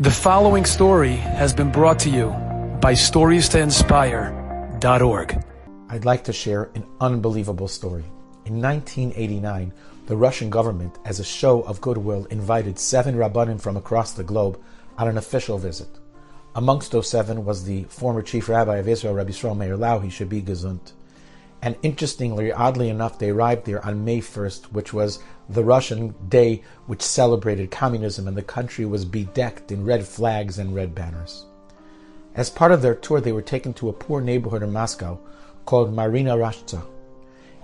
The following story has been brought to you by StoriesToInspire.org. I'd like to share an unbelievable story. In 1989, the Russian government, as a show of goodwill, invited 7 Rabbanim from across the globe on an official visit. Amongst those 7 was the former chief rabbi of Israel, Rabbi Shlomo Landau. He should be gesund. And interestingly, oddly enough, they arrived there on May 1st, which was the Russian day which celebrated communism, and the country was bedecked in red flags and red banners. As part of their tour, they were taken to a poor neighborhood in Moscow called Marina Rashta.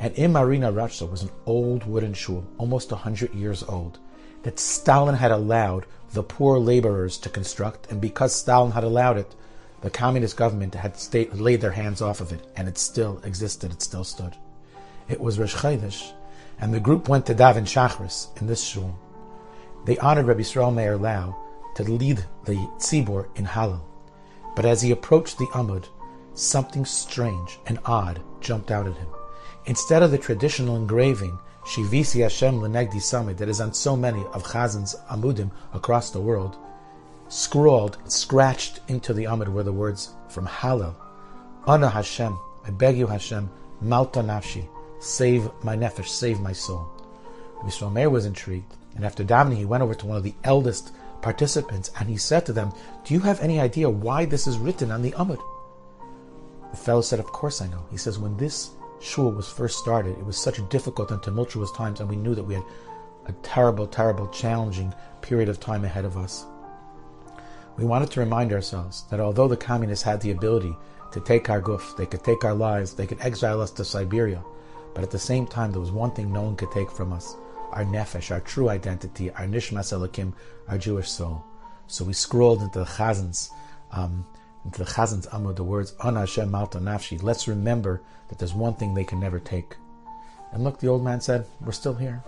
And in Marina Rashta was an old wooden shul, almost 100 years old, that Stalin had allowed the poor laborers to construct, and because Stalin had allowed it, the communist government had laid their hands off of it, and it still existed, it still stood. It was Rosh Chodesh, and the group went to daven Shachris in this shul. They honored Rabbi Shlomo Landau to lead the tzibur in Hallel. But as he approached the Amud, something strange and odd jumped out at him. Instead of the traditional engraving, Shivisi Hashem L'negdi Samid, that is on so many of Chazan's Amudim across the world, scratched into the Amud were the words from Hallel, Ana Hashem, I beg you Hashem, Malta Nafshi, save my nefesh, save my soul. Rabbi Shlomo was intrigued, and after davening he went over to one of the eldest participants and he said to them, do you have any idea why this is written on the Amud? The fellow said, of course I know. He says, when this shul was first started, it was such difficult and tumultuous times, and we knew that we had a terrible, terrible, challenging period of time ahead of us. We wanted to remind ourselves that although the communists had the ability to take our guf, they could take our lives, they could exile us to Siberia, but at the same time there was one thing no one could take from us: our nefesh, our true identity, our nishmas elokim, our Jewish soul. So we scrolled into the Chazan's Amud the words Ana Hashem Malta Nafshi. Let's remember that there's one thing they can never take. And look, the old man said, we're still here.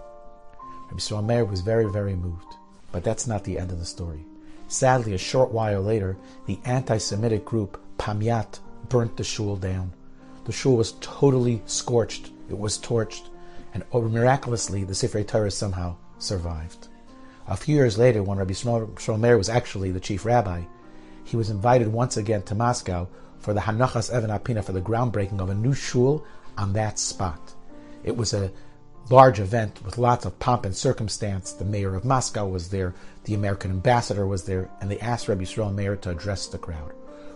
Rabbi Shlomo was very, very moved. But that's not the end of the story. Sadly, a short while later, the anti-Semitic group Pamyat burnt the shul down. The shul was totally scorched. It was torched. And miraculously, the Sifrei Torah somehow survived. A few years later, when Rabbi Shlomo was actually the chief rabbi, he was invited once again to Moscow for the Hanachas Even Apina, for the groundbreaking of a new shul on that spot. It was a large event with lots of pomp and circumstance. The mayor of Moscow was there, the American ambassador was there, and they asked Rabbi Shlomo to address the crowd.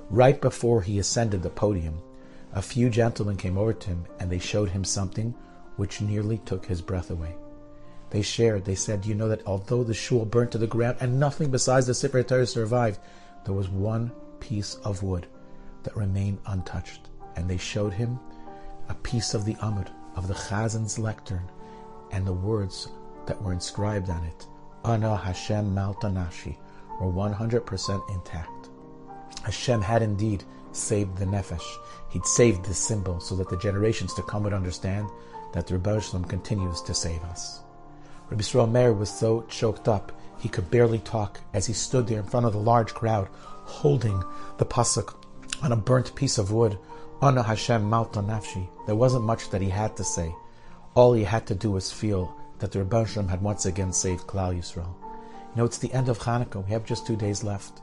Right before he ascended the podium, a few gentlemen came over to him and they showed him something which nearly took his breath away. They said, you know that although the shul burnt to the ground and nothing besides the Sifrei Torah survived, there was one piece of wood that remained untouched. And they showed him a piece of the Amud, of the Chazan's lectern, and the words that were inscribed on it, Ana Hashem Malta Nafshi, were 100% intact. Hashem had indeed saved the nefesh. He'd saved this symbol so that the generations to come would understand that the Rebbe Shalom continues to save us. Rabbi Shlomo was so choked up he could barely talk as he stood there in front of the large crowd holding the pasuk on a burnt piece of wood, Ana Hashem Malta Nafshi. There wasn't much that he had to say. All he had to do was feel that the Rebbe Shalom had once again saved Klal Yisrael. You know, it's the end of Hanukkah. We have just 2 days left.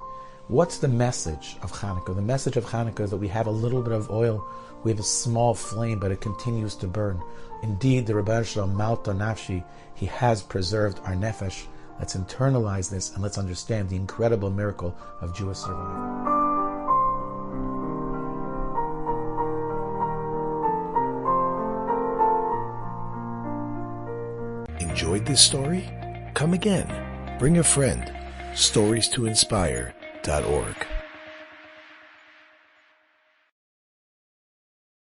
What's the message of Hanukkah? The message of Hanukkah is that we have a little bit of oil. We have a small flame, but it continues to burn. Indeed, the Rebbe Shalom Malta Nafshi, he has preserved our nefesh. Let's internalize this and let's understand the incredible miracle of Jewish survival. Enjoyed this story? Come again. Bring a friend. StoriesToInspire.org